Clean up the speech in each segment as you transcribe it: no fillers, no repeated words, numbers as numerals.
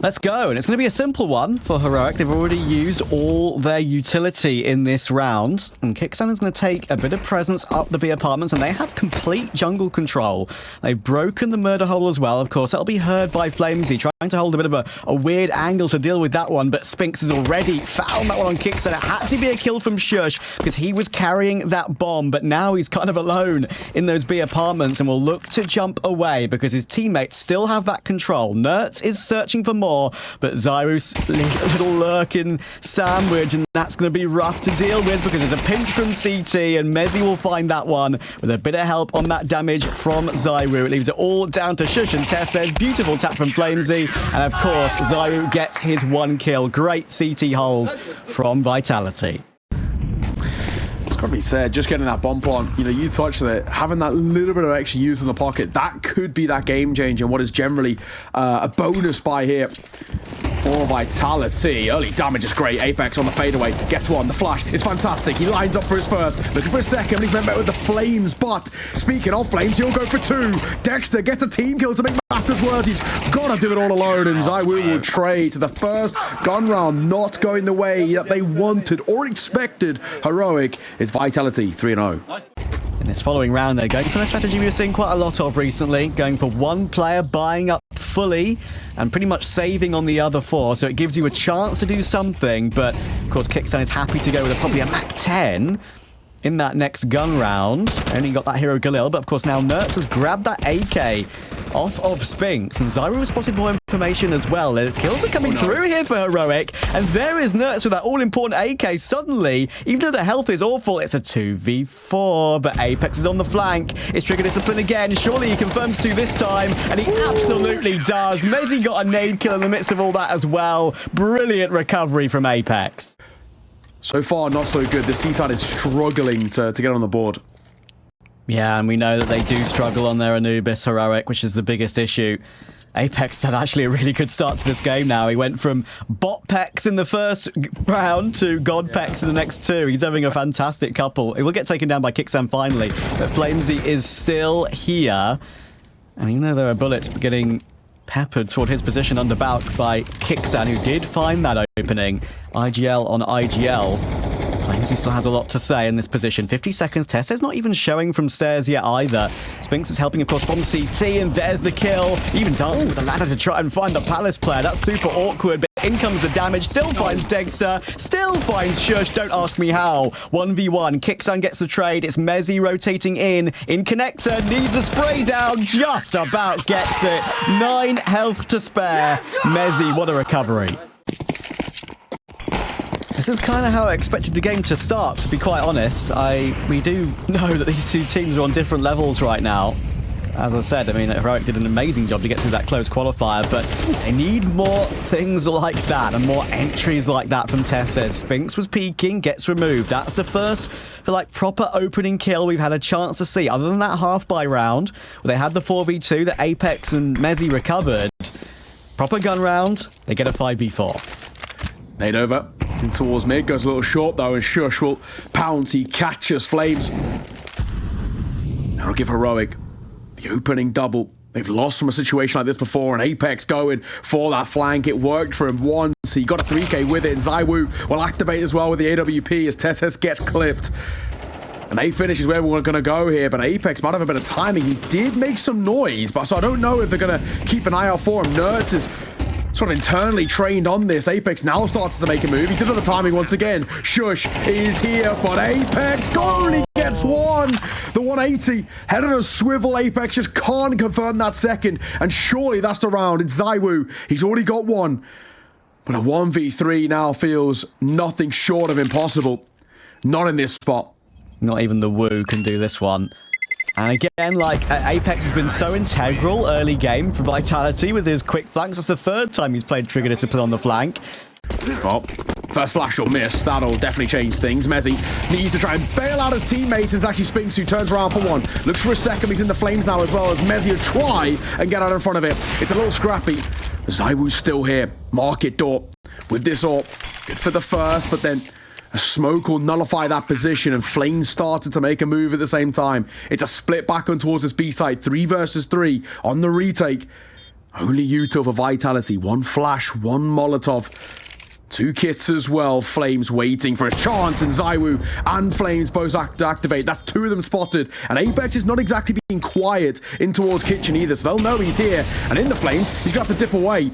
Let's go, and it's going to be a simple one for Heroic. They've already used all their utility in this round, and Kickstand is going to take a bit of presence up the B apartments, and they have complete jungle control. They've broken the murder hole as well, of course. That'll be heard by Flamesy, trying to hold a bit of a weird angle to deal with that one, but Spinks has already found that one on Kickstand. It had to be a kill from Shush, because he was carrying that bomb, but now he's kind of alone in those B apartments, and will look to jump away, because his teammates still have that control. Nertz is searching for more, but Zyru's little lurking sandwich, and that's going to be rough to deal with because there's a pinch from CT, and Mezzy will find that one with a bit of help on that damage from Zyru. It leaves it all down to Shush, and Tess says beautiful tap from Flamesy, and of course Zyru gets his 1 kill. Great CT hold from Vitality. Got to be said, just getting that bomb on, you know, you touched it, having that little bit of extra use in the pocket, that could be that game changer, and what is generally a bonus buy here for Vitality. Early damage is great. Apex on the fadeaway gets one. The flash is fantastic. He lines up for his first, looking for a second. He's met with the flames, but speaking of flames, he'll go for 2. Dexter gets a team kill to make matters worse. He's gotta do it all alone, and Zywu will trade to the first gun round, not going the way that they wanted or expected. Heroic is Vitality 3-0. In this following round, they're going for the strategy we've seen quite a lot of recently, going for one player, buying up fully, and pretty much saving on the other 4, so it gives you a chance to do something, but of course Kickstand is happy to go with probably a Mac 10 in that next gun round. Only got that hero Galil, but of course now Nertz has grabbed that AK off of Spinks, and Zyru has spotted more information as well. The kills are coming through here for Heroic, and there is Nertz with that all-important AK. Suddenly, even though the health is awful, it's a 2v4, but Apex is on the flank. It's Trigger Discipline again. Surely he confirms 2 this time, and he absolutely does. Mezzy got a nade kill in the midst of all that as well. Brilliant recovery from Apex. So far, not so good. This T-side is struggling to get on the board. Yeah, and we know that they do struggle on their Anubis Heroic, which is the biggest issue. Apex had actually a really good start to this game now. He went from bot pecs in the first round to god pecs in the next 2. He's having a fantastic couple. He will get taken down by Kickstand finally, but Flamesy is still here. And even though there are bullets getting peppered toward his position under Balk by Kickstand, who did find that opening, IGL on IGL. Flamesy still has a lot to say in this position. 50 seconds. Tessa's not even showing from stairs yet either. Spinks is helping, of course, from CT, and there's the kill. Even dancing with the ladder to try and find the Palace player. That's super awkward, but in comes the damage. Still finds Dexter. Still finds Shush. Don't ask me how. 1v1. Kickstand gets the trade. It's Mezzy rotating in connector. Needs a spray down. Just about gets it. 9 health to spare. Mezzy, what a recovery. This is kind of how I expected the game to start, to be quite honest. We do know that these 2 teams are on different levels right now. As I said, I mean, Heroic did an amazing job to get through that close qualifier, but they need more things like that and more entries like that from Tessa. Spinks was peeking, gets removed. That's the first like proper opening kill we've had a chance to see, other than that half-buy round where they had the 4v2 that Apex and Mezzy recovered. Proper gun round, they get a 5v4. Nade over in towards mid, goes a little short though, and Shush will pounce. He catches Flames. That'll give Heroic the opening double. They've lost from a situation like this before, and Apex going for that flank. It worked for him once. He got a 3k with it, and Zywu will activate as well with the AWP as Tesses gets clipped. And A finish is where we're going to go here, but Apex might have a bit of timing. He did make some noise, but so I don't know if they're going to keep an eye out for him. Nertz is sort of internally trained on this. Apex now starts to make a move. He does have the timing once again. Shush is here, but Apex only gets 1. The 180 head on a swivel. Apex just can't confirm that second, and surely that's the round. It's Zywu. He's already got 1, but a 1v3 now feels nothing short of impossible. Not in this spot. Not even the Woo can do this one. And again, like, Apex has been so integral early game for Vitality with his quick flanks. That's the 3rd time he's played Trigger Discipline on the flank. Oh, first flash will miss. That'll definitely change things. Mezzy needs to try and bail out his teammates, and it's actually Spinks who turns around for 1. Looks for a second. He's in the flames now as well, as Mezzy will try and get out in front of it. It's a little scrappy. Zywu's still here. Market door with this AWP. Good for the first, but then a smoke will nullify that position, and Flames started to make a move at the same time. It's a split back on towards this B side. 3 versus 3 on the retake. Only Yuto for Vitality. One flash, one Molotov. Two kits as well. Flames waiting for his chance, and Zywoo and Flames both activate. That's two of them spotted, and Apex is not exactly being quiet in towards Kitchen either, so they'll know he's here. And in the Flames, he's got to dip away.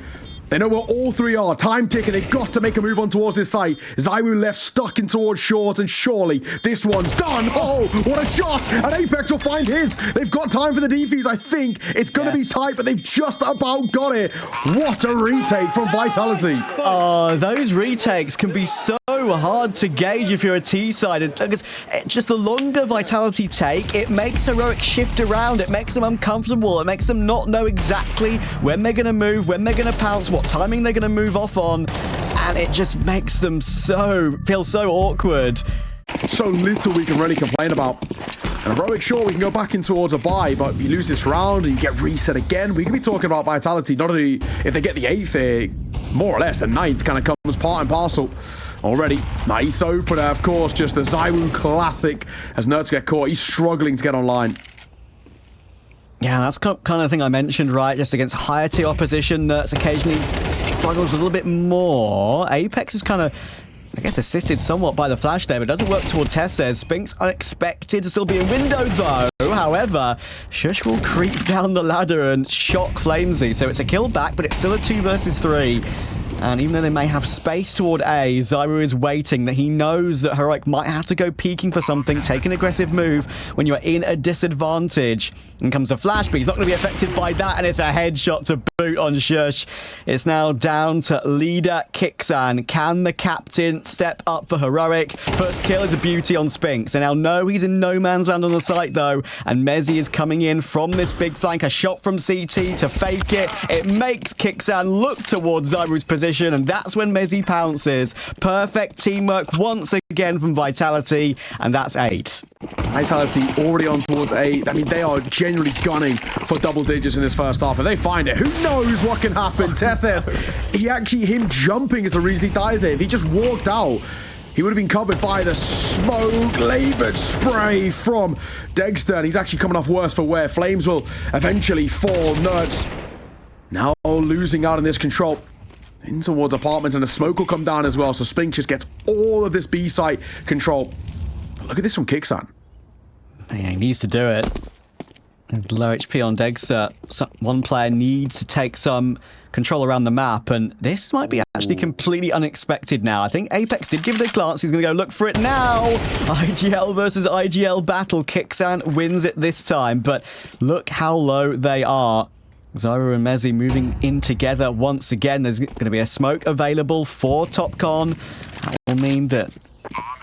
They know where all three are. Time ticking. They've got to make a move on towards this site. Zywoo left stuck in towards short, and surely this one's done. Oh, what a shot! And Apex will find his. They've got time for the defuse. I think it's going to be tight, but they've just about got it. What a retake from Vitality. Oh, those retakes can be so hard to gauge if you're a T side. Because just the longer Vitality take, it makes Heroic shift around. It makes them uncomfortable. It makes them not know exactly when they're going to move, when they're going to pounce, what timing they're going to move off on, and it just makes them feel so awkward. So little we can really complain about. And Heroic, sure, we can go back in towards a bye, but you lose this round and you get reset again. We can be talking about Vitality, not only if they get the 8th, more or less the 9th kind of comes part and parcel already. Nice opener, of course, just the Zywoo classic as Nerds get caught. He's struggling to get online. Yeah, that's kind of thing I mentioned, right? Just against higher tier opposition, Nerds occasionally struggles a little bit more. Apex is kind of, I guess, assisted somewhat by the flash there, but doesn't work toward Tesses. Spinks unexpected to still be a window, though. However, Shush will creep down the ladder and shock Flamesy. So it's a kill back, but it's still a 2 versus 3. And even though they may have space toward A, Zywoo is waiting, that he knows that Heroic might have to go peeking for something, take an aggressive move when you're in a disadvantage. In comes the flash, but he's not going to be affected by that, and it's a headshot to boot on Shush. It's now down to leader Kixan. Can the captain step up for Heroic? First kill is a beauty on Spinks. And now no, he's in no man's land on the site though, and Mezzy is coming in from this big flank. A shot from CT to fake it. It makes Kixan look towards Zywoo's position, and that's when Mezzy pounces. Perfect teamwork once again from Vitality, and that's 8. Vitality already on towards 8. I mean, they are genuinely gunning for double digits in this first half, and they find it. Who knows what can happen? Tesses, him jumping is the reason he dies here. If he just walked out, he would have been covered by the smoke-laboured spray from Dexter, and he's actually coming off worse for wear. Flames will eventually fall. Nerds now losing out on this control in towards apartments, and the smoke will come down as well, so Spink just gets all of this B site control. But look at this from Kixan. Yeah, he needs to do it. And low HP on Dexter. One player needs to take some control around the map, and this might be actually completely unexpected now. I think Apex did give it a glance. He's going to go look for it now. IGL versus IGL battle. Kixan wins it this time, but look how low they are. Zywoo and Mezzy moving in together once again. There's going to be a smoke available for TopCon. That will mean that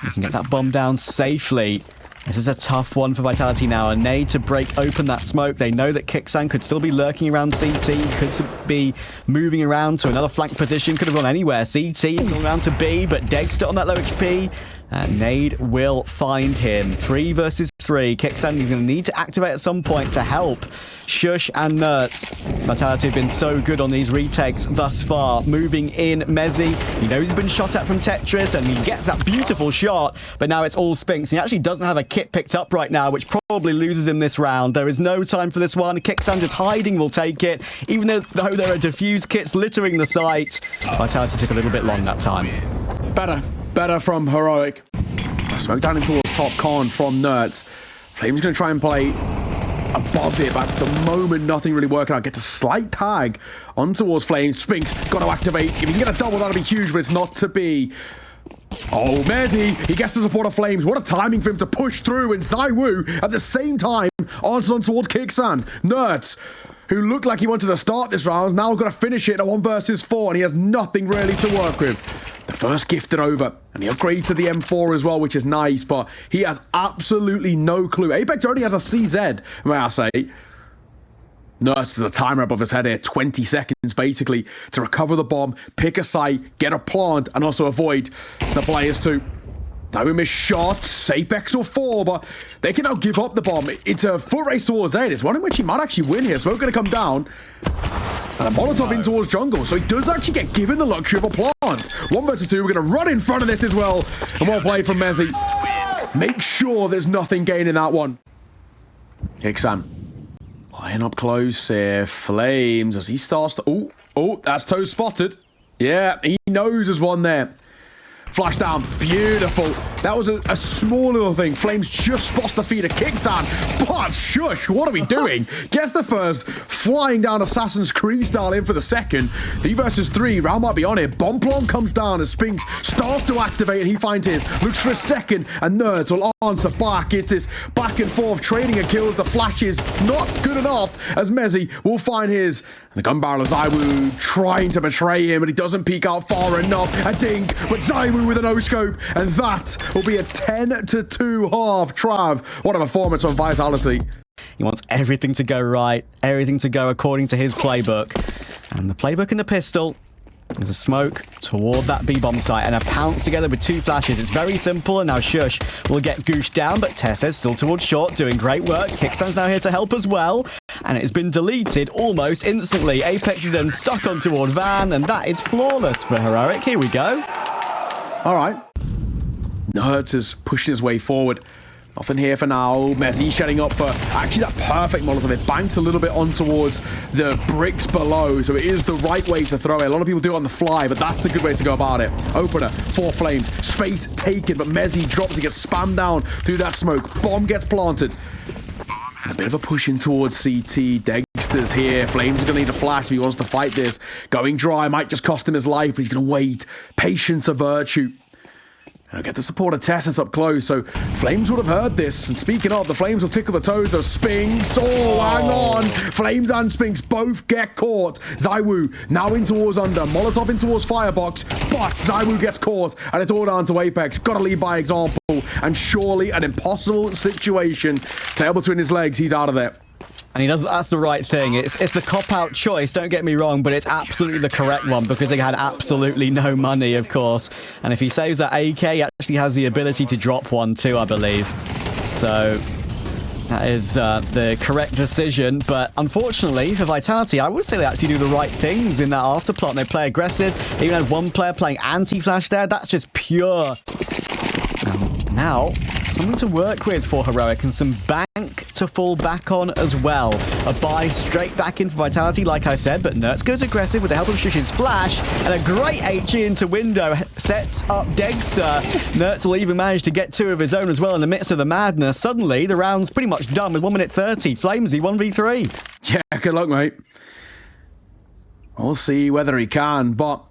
you can get that bomb down safely. This is a tough one for Vitality now. A nade to break open that smoke. They know that Kixan could still be lurking around CT, could be moving around to another flank position, could have gone anywhere. CT going around to B, but Dexter on that low HP. Nade will find him. 3 versus 3. Kixan is going to need to activate at some point to help Shush and Nerds. Vitality have been so good on these retakes thus far. Moving in Mezzy. He knows he's been shot at from Tetris, and he gets that beautiful shot, but now it's all Spinks. He actually doesn't have a kit picked up right now, which probably loses him this round. There is no time for this one. Kixan just hiding will take it, even though there are diffuse kits littering the site. Vitality took a little bit long that time. Better from Heroic. Smoke down in towards TopCon from Nerds. Flames going to try and play above it, but at the moment, nothing really working out. Gets a slight tag on towards Flames. Spinks got to activate. If he can get a double, that'll be huge, but it's not to be. Oh, Mezzy, he gets the support of Flames. What a timing for him to push through, and Zywoo at the same time answers on towards Kixan. Nerds, who looked like he wanted to start this round, is now going to finish it at 1 versus 4, and he has nothing really to work with. The first gifted over, and he upgrades to the M4 as well, which is nice, but he has absolutely no clue. Apex already has a CZ, may I say. Nurse has a timer above his head here, 20 seconds basically, to recover the bomb, pick a site, get a plant, and also avoid the players too. Now we miss shots, Apex will fall, but they can now give up the bomb. It's a full race towards A. It's one in which he might actually win here. Smoke going to come down. And a Molotov in towards jungle, so he does actually get given the luxury of a plant. 1 versus 2, we're going to run in front of this as well. And well played from Mezzy. Make sure there's nothing gained in that one. Kixan Flying up close here. Flames as he starts to... Oh, that's Toe spotted. Yeah, he knows there's one there. Flash down, beautiful. That was a small little thing. Flames just spots the feeder, kicks on. But shush, what are we doing? Gets the first, flying down Assassin's Creed style in for the second. 3 versus 3, round might be on it. Bomplon comes down as Spinks starts to activate and he finds his. Looks for a second and Nerds will answer back. It's this back and forth trading and kills. The flash is not good enough as Mezzi will find his. The gun barrel of Zaiwu trying to betray him, but he doesn't peek out far enough. A dink, but Zaiwu with a no-scope, and that will be a 10-2 half. Trav, what a performance on Vitality. He wants everything to go right, everything to go according to his playbook. And the playbook in the pistol is a smoke toward that B-bomb site and a pounce together with 2 flashes. It's very simple, and now Shush will get gooshed down, but Tess still towards short, doing great work. Kicksan's now here to help as well, and it's been deleted almost instantly. Apex is then stuck on toward Van, and that is flawless for Heroic. Here we go. All right. Nerds is pushing his way forward. Nothing here for now. Mezzi shedding up for actually that perfect Molotov. It banks a little bit on towards the bricks below, so it is the right way to throw it. A lot of people do it on the fly, but that's the good way to go about it. Opener, 4 flames, space taken, but Mezzi drops. He gets spammed down through that smoke. Bomb gets planted. And a bit of a push in towards CT. Dexter's here. Flames are going to need a flash if he wants to fight this. Going dry might just cost him his life, but he's going to wait. Patience a virtue. And I'll get the support of Tessus up close, so Flames would have heard this. And speaking of, the Flames will tickle the toes of Spinks. Oh, hang on. Flames and Spinks both get caught. Zaiwu now in towards under. Molotov in towards Firebox, but Zaiwu gets caught, and it's all down to Apex. Got to lead by example, and surely an impossible situation. Tail between his legs, he's out of there. And he does. That's the right thing. It's the cop-out choice, don't get me wrong, but it's absolutely the correct one because they had absolutely no money, of course. And if he saves that AK, he actually has the ability to drop one too, I believe. So that is the correct decision. But unfortunately for Vitality, I would say they actually do the right things in that afterplot. They play aggressive. They even had one player playing anti-flash there. That's just pure. Now, something to work with for Heroic and some bank to fall back on as well. A buy straight back in for Vitality, like I said, but Nertz goes aggressive with the help of Shush's flash, and a great HE into window sets up Dexter. Nertz will even manage to get 2 of his own as well in the midst of the madness. Suddenly, the round's pretty much done with 1 minute 30. Flamesy 1v3. Yeah, good luck, mate. We'll see whether he can, but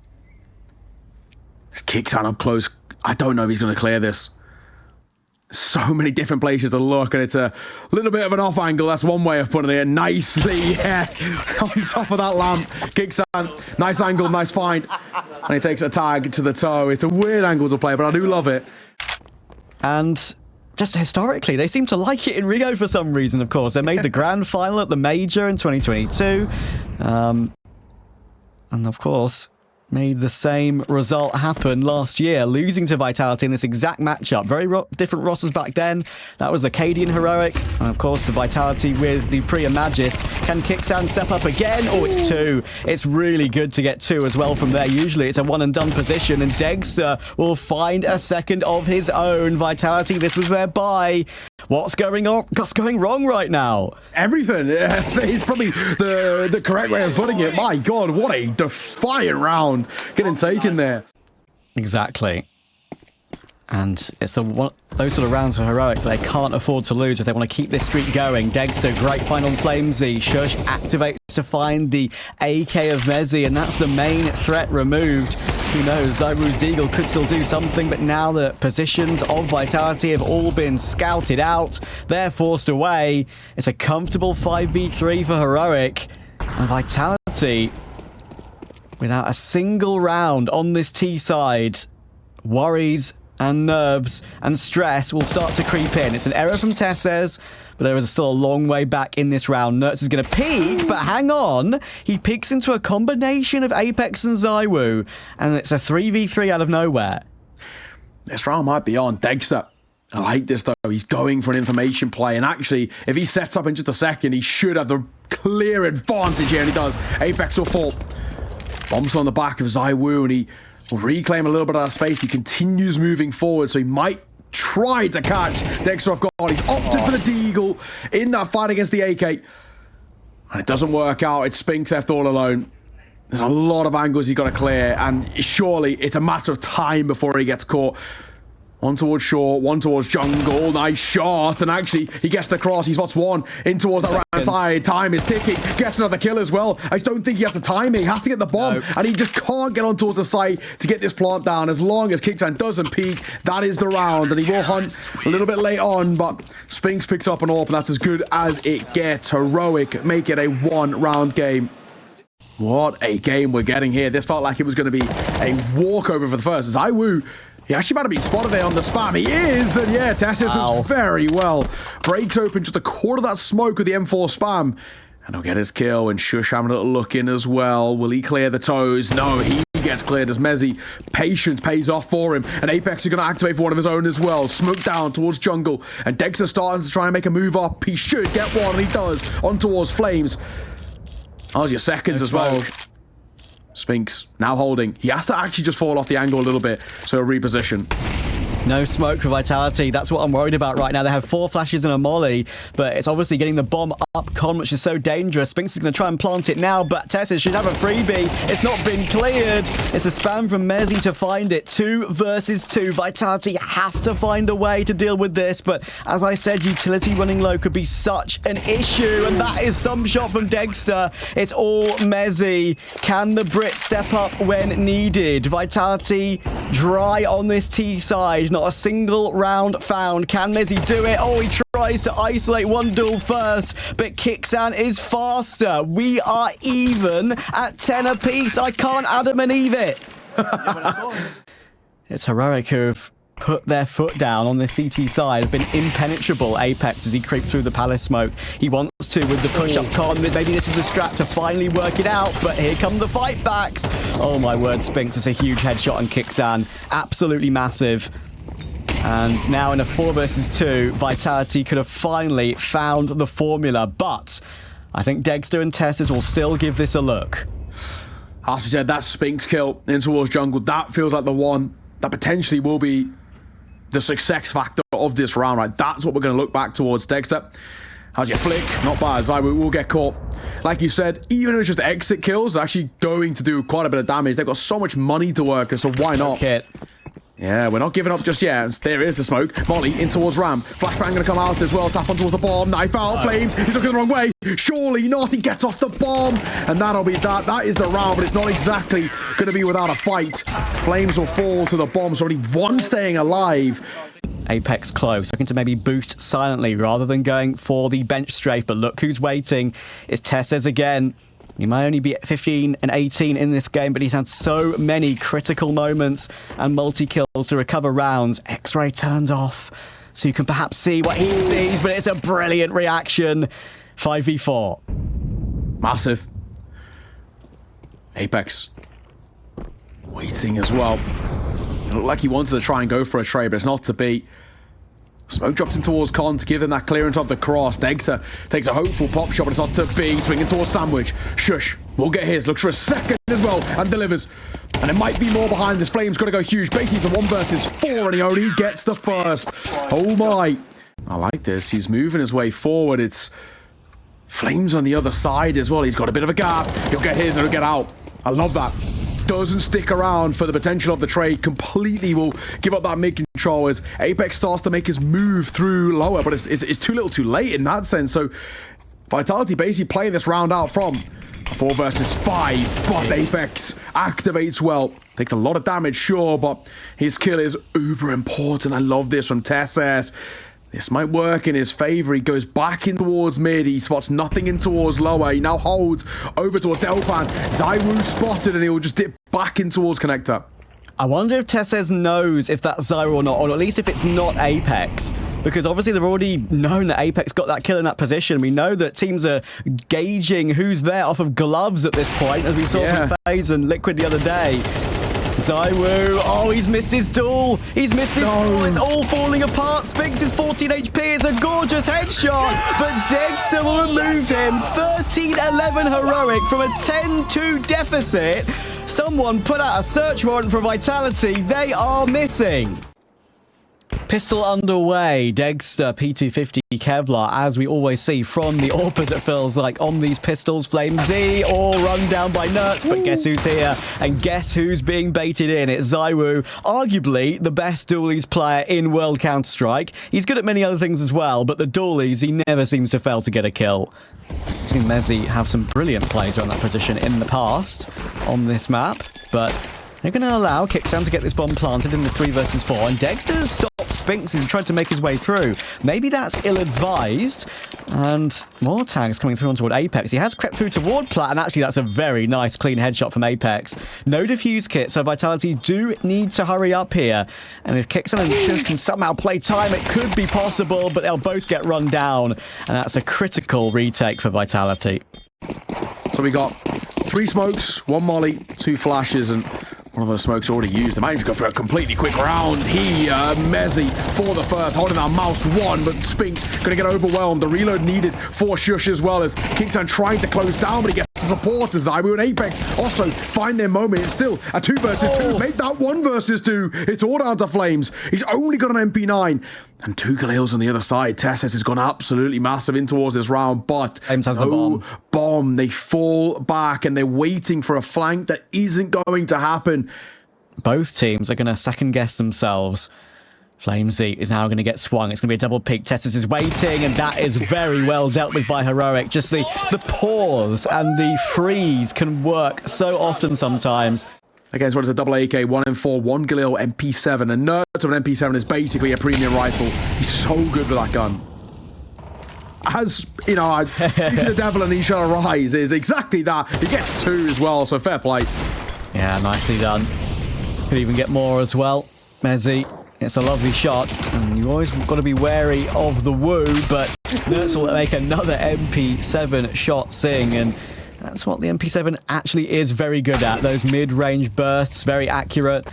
his kicks on up close. I don't know if he's going to clear this. So many different places to look, and it's a little bit of an off angle. That's one way of putting it nicely. Yeah, on top of that lamp. Kicks on. Nice angle, nice find. And he takes a tag to the toe. It's a weird angle to play, but I do love it. And just historically, they seem to like it in Rio for some reason, of course. They made the grand final at the Major in 2022. And of course, made the same result happen last year, losing to Vitality in this exact matchup. Very different rosters back then. That was the Cadian Heroic, and of course the Vitality with the Priya Magist. Can Kicksan step up again? Oh, it's 2. It's really good to get 2 as well from there. Usually it's a one and done position, and Dexter will find a second of his own. Vitality, this was their buy. What's going on? What's going wrong right now? Everything. It's probably the correct way of putting it. My God, what a defiant round getting taken there. Exactly. And it's those sort of rounds for Heroic they can't afford to lose if they want to keep this streak going. Dexter, great find on Flamesy. Shush activates to find the AK of Mezzi, and that's the main threat removed. Who knows, Zairu's Deagle could still do something, but now the positions of Vitality have all been scouted out. They're forced away. It's a comfortable 5v3 for Heroic. And Vitality, without a single round on this T side, worries and nerves and stress will start to creep in. It's an error from Tesses, but there is still a long way back in this round. Nertz is going to peek, but hang on. He peeks into a combination of Apex and Zaiwu, and it's a 3v3 out of nowhere. This round might be on Dexter. I like this, though. He's going for an information play, and actually, if he sets up in just a second, he should have the clear advantage here, and he does. Apex will fall. Bombs on the back of Zaiwu, and he will reclaim a little bit of that space. He continues moving forward, so he might try to catch Dexter off guard. He's opted for the Deagle in that fight against the AK. And it doesn't work out. It's Spinks left all alone. There's a lot of angles he's got to clear, and surely it's a matter of time before he gets caught. One towards short, one towards jungle. Nice shot, and actually he gets the cross. He spots one in towards that right side. Time is ticking. Gets another kill as well. I just don't think he has the timing. He has to get the bomb, and he just can't get on towards the site to get this plant down. As long as Kicksan doesn't peek, that is the round, and he will hunt a little bit late on, but Spinks picks up an AWP, and that's as good as it gets. Heroic make it a one-round game. What a game we're getting here. This felt like it was going to be a walkover for the first. ZywOo, he actually might have been spotted there on the spam. He is, and yeah, Tessis was very well. Breaks open just a quarter of that smoke with the M4 spam. And he'll get his kill, and Shush having a little look in as well. Will he clear the toes? No, he gets cleared as Mezzy. Patience pays off for him, and Apex is going to activate for one of his own as well. Smoke down towards jungle, and Dexter starting to try and make a move up. He should get one, and he does, on towards Flames. That was your seconds as well. Spinks now holding. He has to actually just fall off the angle a little bit, so reposition. No smoke for Vitality. That's what I'm worried about right now. They have 4 flashes and a molly, but it's obviously getting the bomb up con, which is so dangerous. Spinks is going to try and plant it now, but Tessis should have a freebie. It's not been cleared. It's a spam from Mezzy to find it. 2 versus 2. Vitality have to find a way to deal with this, but as I said, utility running low could be such an issue, and that is some shot from Dexter. It's all Mezzy. Can the Brit step up when needed? Vitality dry on this T side. Not a single round found. Can Mezzy do it? Oh, he tries to isolate one duel first, but Kicksan is faster. We are even at 10 apiece. I can't Adam and Eve it. It's Heroic who've put their foot down on the CT side, have been impenetrable. Apex as he creeps through the palace smoke. He wants to with the push-up con. Maybe this is the strat to finally work it out, but here come the fight backs. Oh my word, Spinks is a huge headshot on Kicksan. Absolutely massive. And now in a 4 versus 2, Vitality could have finally found the formula, but I think Dexter and Tessis will still give this a look. As we said, that Spinks kill in towards jungle, that feels like the one that potentially will be the success factor of this round, right? That's what we're going to look back towards. Dexter, how's your flick? Not bad. ZywOo will get caught. Like you said, even if it's just exit kills, they're actually going to do quite a bit of damage. They've got so much money to work, so why not? Kit. Yeah, we're not giving up just yet. There is the smoke. Volley in towards Ram. Flashbang going to come out as well. Tap on towards the bomb. Knife out. Flames. He's looking the wrong way. Surely not. He gets off the bomb. And that'll be that. That is the round, but it's not exactly going to be without a fight. Flames will fall to the bomb. So only one staying alive. Apex close, looking to maybe boost silently rather than going for the bench strafe. But look who's waiting. It's Tessis again. He might only be at 15 and 18 in this game, but he's had so many critical moments and multi-kills to recover rounds. X-ray turned off, so you can perhaps see what he sees, but it's a brilliant reaction. 5v4. Massive. Apex waiting as well. It looked like he wanted to try and go for a trade, but it's not to be. Smoke drops in towards Con to give him that clearance of the cross. Dexter takes a hopeful pop shot, but it's not to be. Swinging towards Sandwich. Shush will get his. Looks for a second as well and delivers. And it might be more behind this. Flame's got to go huge. Basically, it's a 1 versus 4, and he only gets the first. Oh my. I like this. He's moving his way forward. It's Flames on the other side as well. He's got a bit of a gap. He'll get his and he'll get out. I love that. Doesn't stick around for the potential of the trade. Completely will give up that mid-control as Apex starts to make his move through lower, but it's too little too late in that sense. So Vitality basically playing this round out from a 4 versus 5, but Apex activates well. Takes a lot of damage, sure, but his kill is uber important. I love this from Tessis. This might work in his favor. He goes back in towards mid. He spots nothing in towards lower. He now holds over towards Delpan. ZywOo spotted, and he will just dip back in towards connector. I wonder if Tessis knows if that's Zyro or not, or at least if it's not Apex. Because obviously they've already known that Apex got that kill in that position. We know that teams are gauging who's there off of gloves at this point, as we saw from FaZe and Liquid the other day. ZywOo, oh, he's missed his duel. He's missed his duel. It's all falling apart. Spinks is 14 HP. It's a gorgeous headshot, but Dexter will remove him. 13-11 Heroic from a 10-2 deficit. Someone put out a search warrant for Vitality. They are missing. Pistol underway. Degster, P250, Kevlar, as we always see from the AWPers, it feels like, on these pistols. FlameZ all run down by Nerds, but guess who's here? And guess who's being baited in? It's ZywOo, arguably the best dualies player in World Counter-Strike. He's good at many other things as well, but the dualies, he never seems to fail to get a kill. I've seen Mezzy have some brilliant plays around that position in the past on this map, but they're going to allow Kickstand to get this bomb planted in the 3 versus 4, and Dexter stopped Spinks as he tried to make his way through. Maybe that's ill-advised, and more tags coming through on toward Apex. He has crept through toward Plat, and actually that's a very nice clean headshot from Apex. No defuse kit, so Vitality do need to hurry up here, and if Kickstand and Shush can somehow play time, it could be possible, but they'll both get run down, and that's a critical retake for Vitality. So we got 3 smokes, 1 molly, 2 flashes, and one of those smokes already used. They might just go for a completely quick round here. Mezzy for the first, holding our mouse 1, but Spinks gonna get overwhelmed. The reload needed for Shush as well, as Kickstand trying to close down, but he gets the support as ZywOo and Apex also find their moment. It's still a 2 versus 2. Make that 1 versus 2. It's all down to Flames. He's only got an MP9. And 2 Galils on the other side. Tessus has gone absolutely massive in towards this round, but Flames has the bomb. They fall back and they're waiting for a flank that isn't going to happen. Both teams are going to second guess themselves. FlameZ is now going to get swung. It's going to be a double peek. Tessus is waiting, and that is very well dealt with by Heroic. Just the pause and the freeze can work so often sometimes. Against what is a double AK, 1M4, 1 Galil, MP7, and Nerds of an MP7 is basically a premium rifle. He's so good with that gun. As, you know, the devil and he shall arise is exactly that. He gets 2 as well, so fair play. Yeah, nicely done. Could even get more as well. Mezzy, it's a lovely shot, and you always got to be wary of the woo, but Nerds will make another MP7 shot sing, and that's what the MP7 actually is very good at. Those mid-range bursts, very accurate.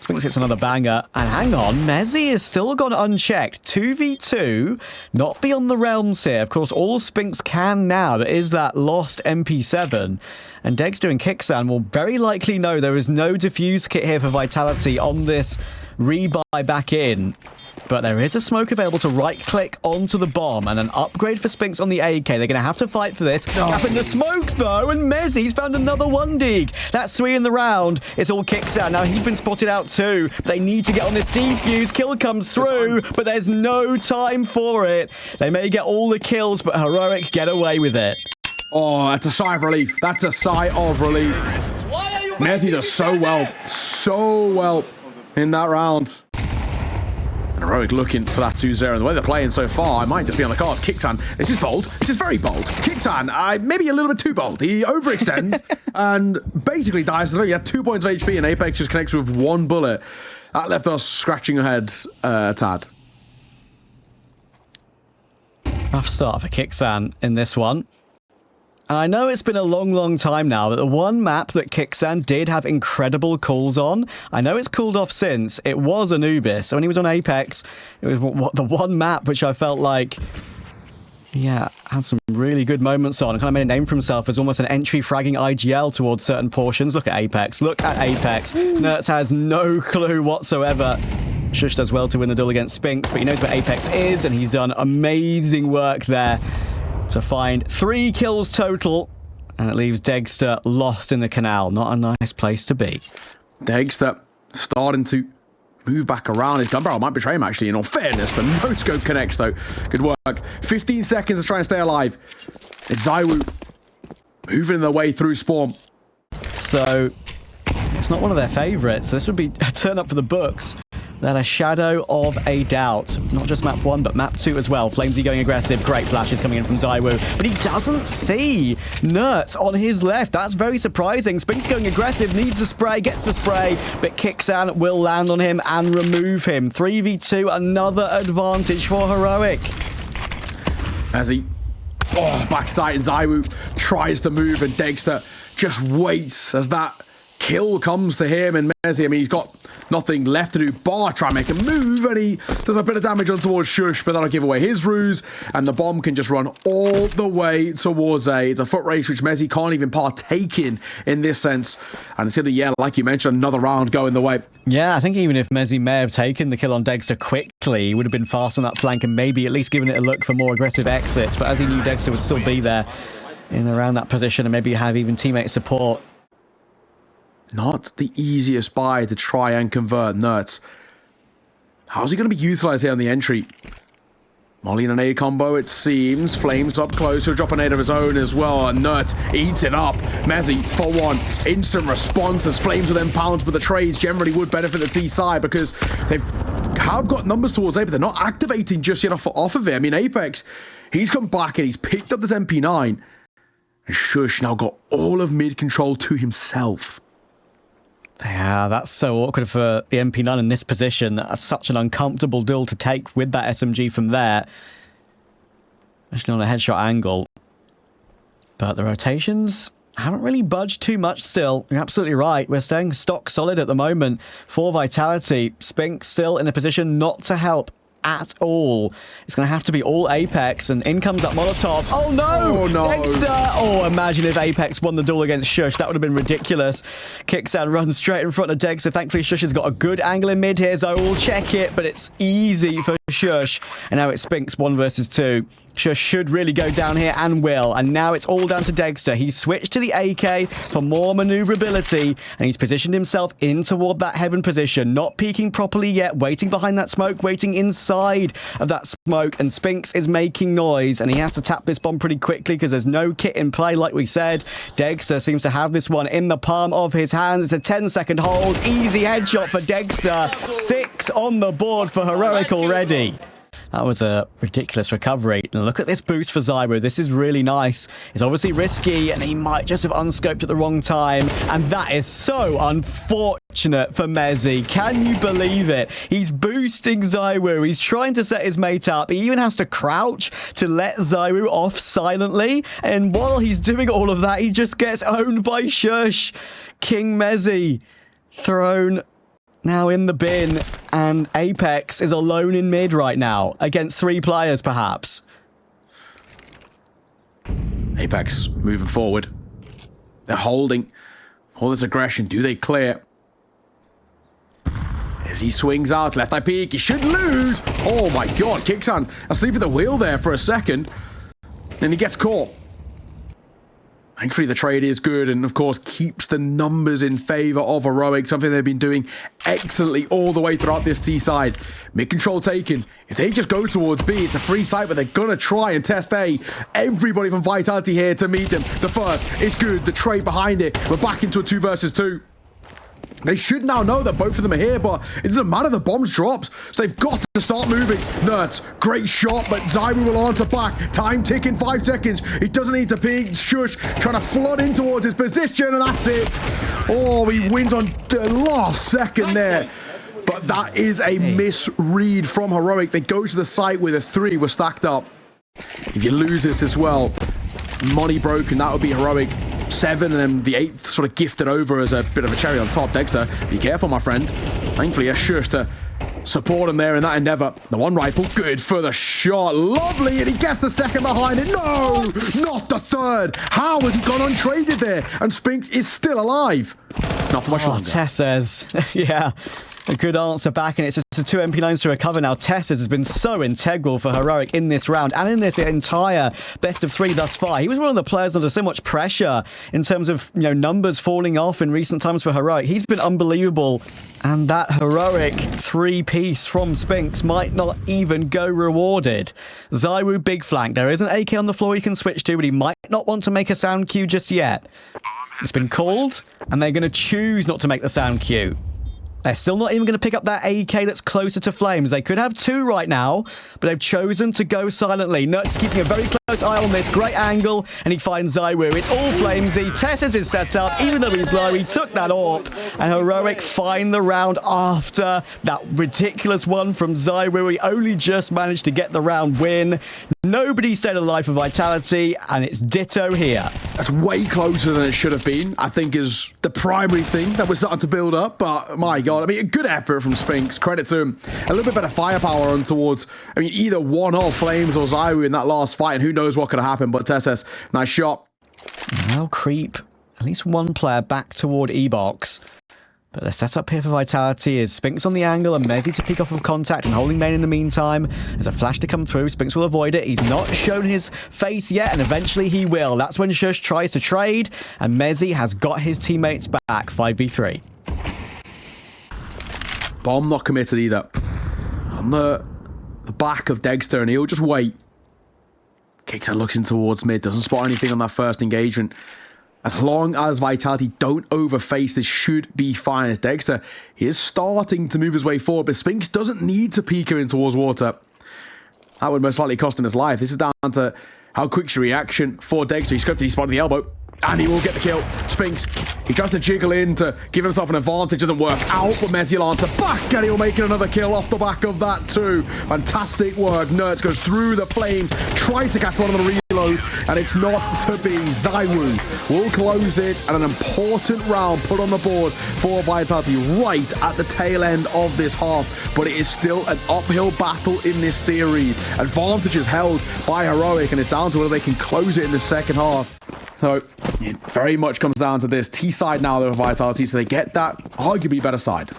Spinks hits another banger. And hang on, Mezzy has still gone unchecked. 2v2, not beyond the realms here. Of course, all Spinks can now, there is that lost MP7. And Dexter and Kickstand will very likely know there is no defuse kit here for Vitality on this rebuy back in. But there is a smoke available to right-click onto the bomb, and an upgrade for Spinks on the AK. They're going to have to fight for this. Gap in the smoke, though, and Mezzy's found another 1 dig. That's 3 in the round. It's all Kickstand. Now, he's been spotted out too. They need to get on this defuse. Kill comes through, but there's no time for it. They may get all the kills, but Heroic get away with it. Oh, that's a sigh of relief. That's a sigh of relief. Mezzy does so well in that round. Heroic looking for that 2-0, and the way they're playing so far, I might just be on the cards. Kicktan, this is bold. This is very bold. Kicktan, maybe a little bit too bold. He overextends and basically dies. He had 2 points of HP, and Apex just connects with 1 bullet. That left us scratching our heads a tad. Rough start for Kicksan in this one. I know it's been a long time now, but the one map that Kickstand did have incredible calls on, I know it's cooled off since, it was Anubis. So when he was on Apex, it was the one map which I felt like, yeah, had some really good moments on. Kind of made a name for himself as almost an entry fragging IGL towards certain portions. Look at Apex. Look at Apex. Nerds has no clue whatsoever. Shush does well to win the duel against Spinks, but he knows where Apex is, and he's done amazing work there to find 3 kills total, and it leaves Degster lost in the canal. Not a nice place to be. Degster starting to move back around. His gun barrel might betray him, actually, in all fairness. The no-scope connects, though. Good work. 15 seconds to try and stay alive. It's ZywOo moving their way through Spawn. So, it's not one of their favourites. So this would be a turn up for the books. Then a shadow of a doubt. Not just map 1, but map 2 as well. FlameZ going aggressive. Great flashes coming in from ZywOo. But he doesn't see Nerds on his left. That's very surprising. Spinks going aggressive. Needs the spray. Gets the spray. But Kicksan will land on him and remove him. 3v2. Another advantage for Heroic. As he... Oh, backside, and ZywOo tries to move, and Degster just waits as that kill comes to him. And Mezzy, I mean, he's got Nothing left to do bar try and make a move, and he does a bit of damage on towards Shush, but that'll give away his ruse, and the bomb can just run all the way towards A. It's a foot race which Mezzi can't even partake in this sense, and it's going to, yeah, like you mentioned, another round going the way. Yeah, I think even if Mezzi may have taken the kill on Dexter quickly, he would have been fast on that flank and maybe at least given it a look for more aggressive exits, but as he knew Dexter would still be there in around that position and maybe have even teammate support. Not the easiest buy to try and convert Nerds. How's he going to be utilized here on the entry? Molly and an A combo, it seems. Flames up close. He'll drop an nade of his own as well. And Nert eats it up. Mezzi, for one, instant response as Flames will then pounce, but the trades generally would benefit the T side because they've have got numbers towards A, but they're not activating just yet off of it. I mean, Apex, he's come back and he's picked up this MP9. And Shush now got all of mid control to himself. Yeah, that's so awkward for the MP9 in this position. That's such an uncomfortable duel to take with that SMG from there. Especially on a headshot angle. But the rotations haven't really budged too much still. You're absolutely right. We're staying stock solid at the moment. 4 Vitality. Spink still in a position not to help at all. It's going to have to be all Apex, and in comes that Molotov. Oh no! Oh no! Dexter! Oh, imagine if Apex won the duel against Shush. That would have been ridiculous. Kicks and runs straight in front of Dexter. Thankfully, Shush has got a good angle in mid here, so we'll check it, but it's easy for Shush. And now it's Spink's 1 versus 2. Shush should really go down here and will. And now it's all down to Dexter. He's switched to the AK for more maneuverability, and he's positioned himself in toward that heaven position. Not peeking properly yet, waiting behind that smoke, waiting inside of that smoke. And Spinks is making noise, and he has to tap this bomb pretty quickly because there's no kit in play, like we said. Dexter seems to have this one in the palm of his hands. It's a 10-second hold. Easy headshot for Dexter. 6 on the board for Heroic already. That was a ridiculous recovery. And look at this boost for Zyro. This is really nice. It's obviously risky, and he might just have unscoped at the wrong time. And that is so unfortunate for Mezzi. Can you believe it? He's boosting Zyro. He's trying to set his mate up. He even has to crouch to let Zyro off silently. And while he's doing all of that, he just gets owned by Shush. King Mezzi thrown now in the bin, and Apex is alone in mid right now against 3 players perhaps. Apex moving forward. They're holding all this aggression. Do they clear? As he swings out, left eye peek, he should lose. Oh my god, Kixan asleep at the wheel there for a second. And he gets caught. Thankfully, the trade is good and, of course, keeps the numbers in favor of Heroic, something they've been doing excellently all the way throughout this T side. Mid-control taken. If they just go towards B, it's a free site, but they're going to try and test A. Everybody from Vitality here to meet them. The first is good. The trade behind it. We're back into a 2 versus 2. They should now know that both of them are here, but it doesn't matter, the bombs drops, so they've got to start moving. Nerds, great shot, but Zyro will answer back. Time ticking, 5 seconds. He doesn't need to peek. Shush trying to flood in towards his position, and that's it. Oh, he wins on the last second there. But that is a misread from Heroic. They go to the site where the 3 were stacked up. If you lose this as well, money broken, that would be Heroic 7, and then the 8th sort of gifted over as a bit of a cherry on top. Dexter, be careful, my friend. Thankfully, a Shush to support him there in that endeavor. The 1 rifle, good for the shot. Lovely, and he gets the 2nd behind it. No, not the 3rd. How has he gone untraded there? And Spinks is still alive. Not for much longer. Tesses. Yeah. A good answer back, and it's just 2 MP9s to recover now. Tesses has been so integral for Heroic in this round and in this entire best of 3 thus far. He was one of the players under so much pressure in terms of, you know, numbers falling off in recent times for Heroic. He's been unbelievable, and that Heroic 3-piece from Spinks might not even go rewarded. Zyro big flank. There is an AK on the floor he can switch to, but he might not want to make a sound cue just yet. It's been called, and they're going to choose not to make the sound cue. They're still not even going to pick up that AK that's closer to Flames. They could have 2 right now, but they've chosen to go silently. Nuts keeping a very close eye on this. Great angle, and he finds Zyro. It's all Flamesy. Tesses is set up. Even though he's low, he took that AWP, and Heroic find the round after that ridiculous one from Zyro. He only just managed to get the round win. Nobody stayed alive for Vitality, and it's ditto here. That's way closer than it should have been, I think, is the primary thing that we're starting to build up. But my God, I mean, a good effort from Spinks. Credit to him. A little bit better firepower on towards, I mean, either one or Flames or Zywoo in that last fight, and who knows what could have happened. But Tesses, nice shot. Now creep at least one player back toward E-Box. But the setup here for Vitality is Spinks on the angle and Mezzy to peek off of contact and holding main in the meantime. There's a flash to come through. Spinks will avoid it. He's not shown his face yet, and eventually he will. That's when Shush tries to trade, and Mezzy has got his teammates back 5v3. Bomb not committed either. On the back of Dexter, and he'll just wait. Kicks and looks in towards mid. Doesn't spot anything on that first engagement. As long as Vitality don't overface, this should be fine. As Dexter, he is starting to move his way forward, but Spinks doesn't need to peek her in towards water. That would most likely cost him his life. This is down to how quick's your reaction for Dexter. He scoped it, he spotted the elbow, and he will get the kill. Spinks, he tries to jiggle in to give himself an advantage. Doesn't work out, but Mezzy will answer back, and he'll make another kill off the back of that too. Fantastic work. Nerds goes through the flames, tries to catch one of the reload, and it's not to be. Zywoo will close it, and an important round put on the board for Vitality right at the tail end of this half, but it is still an uphill battle in this series. Advantages held by Heroic, and it's down to whether they can close it in the second half. So it very much comes down to this. T-side now, though, for Vitality, so they get that arguably better side.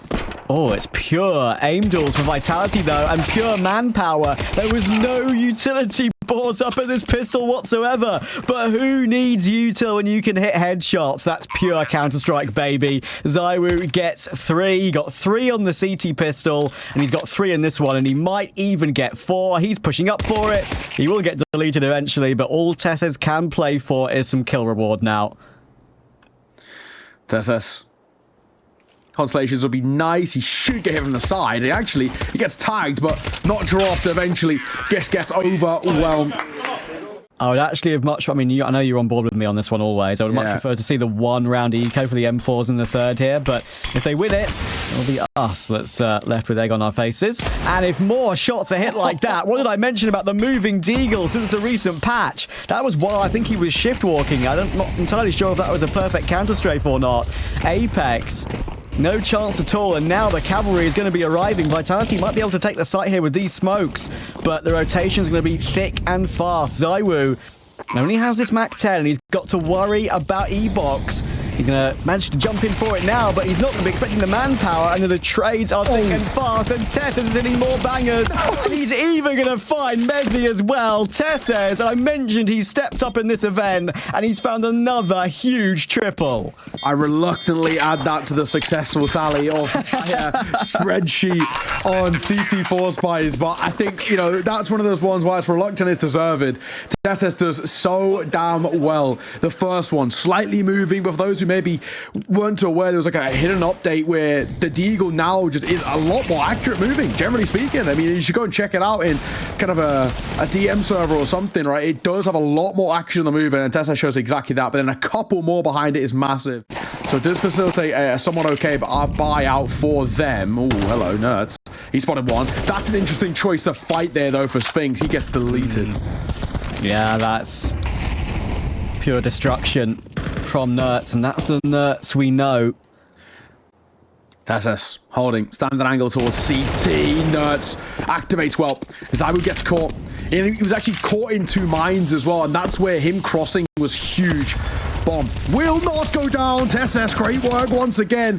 Oh, it's pure aim duels for Vitality, though, and pure manpower. There was no utility brought up at this pistol whatsoever. But who needs util when you can hit headshots? That's pure Counter-Strike, baby. Zywoo gets 3. He got 3 on the CT pistol, and he's got 3 in this one, and he might even get 4. He's pushing up for it. He will get deleted eventually, but all Tesses can play for is some kill reward now. Tesses. Constellations would be nice. He should get hit from the side. He gets tagged, but not dropped. Eventually, gets overwhelmed. I would actually have much... I mean, I know you're on board with me on this one always. I would much prefer to see the one-round eco for the M4s in the third here, but if they win it, it'll be us that's left with egg on our faces. And if more shots are hit like that, what did I mention about the moving Deagle since the recent patch? That was while I think he was shift-walking. I'm not entirely sure if that was a perfect counter-strafe or not. Apex... no chance at all, and now the cavalry is going to be arriving. Vitality might be able to take the site here with these smokes, but the rotation is going to be thick and fast. Zywoo only has this Mac 10, and he's got to worry about E-Box. He's going to manage to jump in for it now, but he's not going to be expecting the manpower, and the trades are thick and fast, and Tesses is hitting more bangers, and he's even going to find Mezzy as well. Tesses, I mentioned he stepped up in this event, and he's found another huge triple. I reluctantly add that to the successful tally of spreadsheet on CT4 spies, but I think, you know, that's one of those ones where it's reluctant is deserved. Tesses does so damn well. The first one, slightly moving, but for those who maybe weren't aware, there was like a hidden update where the Deagle now just is a lot more accurate moving, generally speaking. I mean, you should go and check it out in kind of a DM server or something, right? It does have a lot more action on the move, and Tesses shows exactly that, but then a couple more behind it is massive. So it does facilitate a somewhat okay, but our buyout for them. Oh, hello, nerds. He spotted one. That's an interesting choice to fight there, though, for Spinks. He gets deleted. Yeah, that's pure destruction from Nerds, and that's the Nerds we know. Tesses holding, standard angle towards CT. Nerds activates well. Zywoo gets caught. He was actually caught in 2 mines as well, and that's where him crossing was huge. Bomb will not go down. Tesses, great work once again.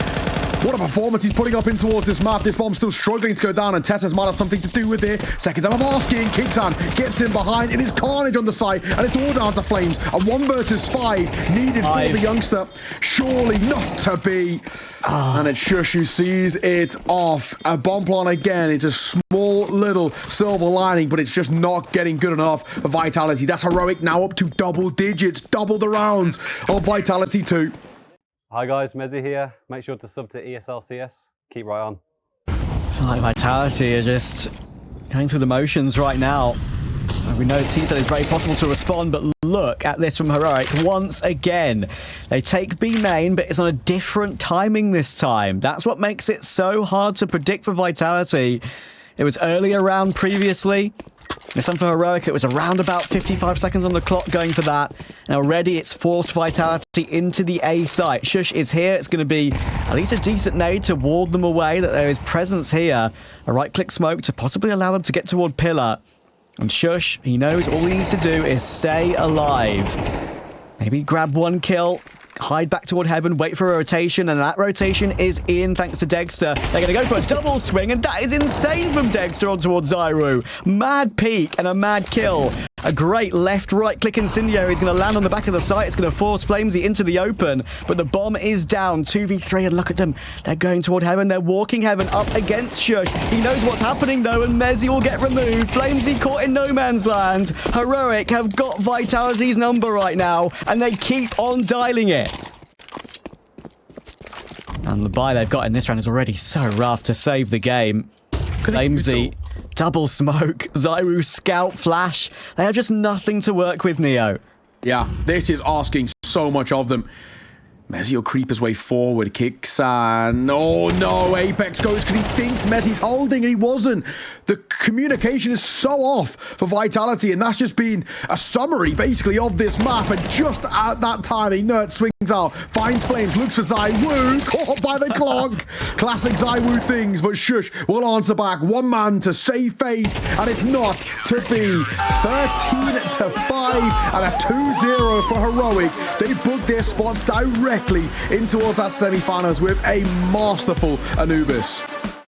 What a performance he's putting up in towards this map. This bomb's still struggling to go down, and Tesses might have something to do with it. Second time of asking. Kixan gets him behind. It is carnage on the side, and it's all down to Flames. A 1 versus 5 needed for the youngster. Surely not to be. And it's Shush who sees it off. A bomb plant again. It's a small little silver lining, but it's just not getting good enough for Vitality. That's Heroic now up to double digits. Double the rounds of Vitality 2. Hi guys, Mezzy here. Make sure to sub to ESLCS. Keep right on. Like Vitality are just going through the motions right now. We know T-Set is very possible to respond, but look at this from Heroic once again. They take B main, but it's on a different timing this time. That's what makes it so hard to predict for Vitality. It was earlier round previously. This time for Heroic, it was around about 55 seconds on the clock going for that. And already it's forced Vitality into the A site. Shush is here. It's going to be at least a decent nade to ward them away, that there is presence here. A right-click smoke to possibly allow them to get toward Pillar. And Shush, he knows all he needs to do is stay alive. Maybe grab one kill, hide back toward Heaven, wait for a rotation, and that rotation is in thanks to Dexter. They're going to go for a double swing, and that is insane from Dexter on towards Zyru. Mad peek and a mad kill. A great left-right click incendiary is going to land on the back of the site. It's going to force Flamesy into the open, but the bomb is down. 2v3, and look at them. They're going toward Heaven. They're walking Heaven up against Shush. He knows what's happening, though, and Mezzy will get removed. Flamesy caught in no man's land. Heroic have got Vitality's number right now, and they keep on dialing it. And the buy they've got in this round is already so rough to save the game. Flamesy, double smoke, Zyru scout flash. They have just nothing to work with, Neo. Yeah, this is asking so much of them. Mezzy will creep his way forward, kicks, and oh no, Apex goes because he thinks Mezzy's holding and he wasn't. The communication is so off for Vitality, and that's just been a summary basically of this map. And just at that time, Inert swings out, finds Flames, looks for ZywOo, caught by the clock. Classic ZywOo things, but Shush will answer back. One man to save face, and it's not to be. 13-5 and a 2-0 for Heroic. They booked their spots directly in towards that semi-finals with a masterful Anubis.